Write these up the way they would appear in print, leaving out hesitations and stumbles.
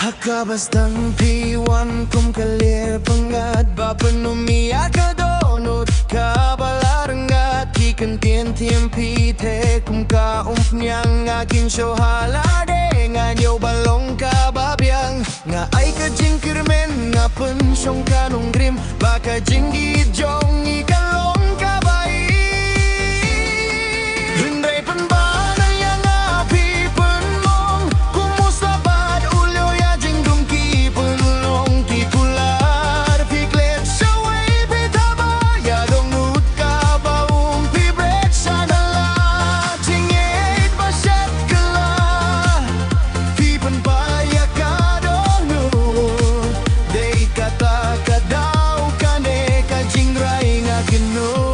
Hakabas dang piwan kum kalir pengat ba penumia kadonot ka balarangat kikan tien pi te kum ka nyang akin shohalade nganyo balong ka babyang nga ay ka jingkirmen nga pensyong kanong grim baka jinggit jong ikalong ka bai Rindray penbana yang api penmong kumusabat ulyo ya jingdum ki penlong ki kular piklet shaway pitaba ya dongut ka baum pi brek sanala jingit basyat kala pi penbaya ka donut day kata kadau kane ka jingray nga kinut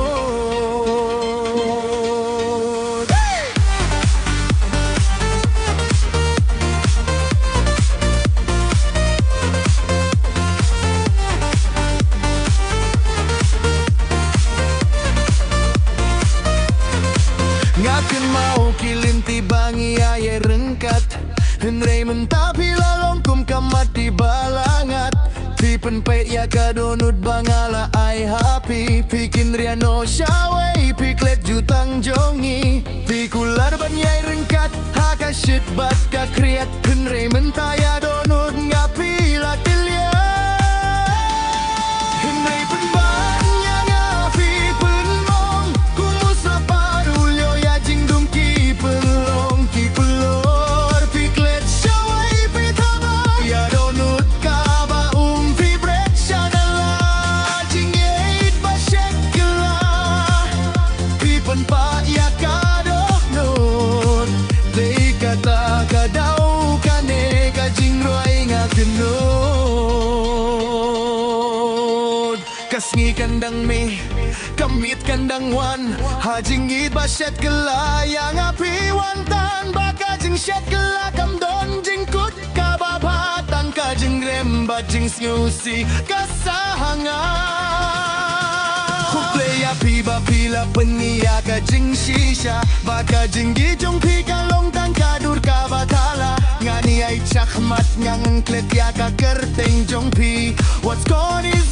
Ngakin mau kilin tibangi ay rengkat Henry mentapi lalong kum kamat di balangat Pi penpait ya kadonut bangala ay happy Pikin riano syaway piklet jutang jongi Pi kular banyai rengkat haka shit bat ka kriat Henry mentaya donut ngapi latilya Henry penbanya ngapi penmong kumusapar ulyo ya jingdum ki pelong ki pelor piklet syawai pitaba ya donut ka ba pi brek syadala jingit basyek gela pi penpa ya ka donut day kata kadau kane ka jingroi nga kenut kasngi kandang me kamit kandang wan hajingit basyet gela yang api wantan baka jing syet gela kam don jingkut kababatan ka jingrem bajing snyusi kasahanga Kuple ya piba pila penia ka jing shisha baka jinggi jong pi kalong tan kadur ka batala ngani ay chakmat ngang klet ya ka kerteng jong pi what's gone is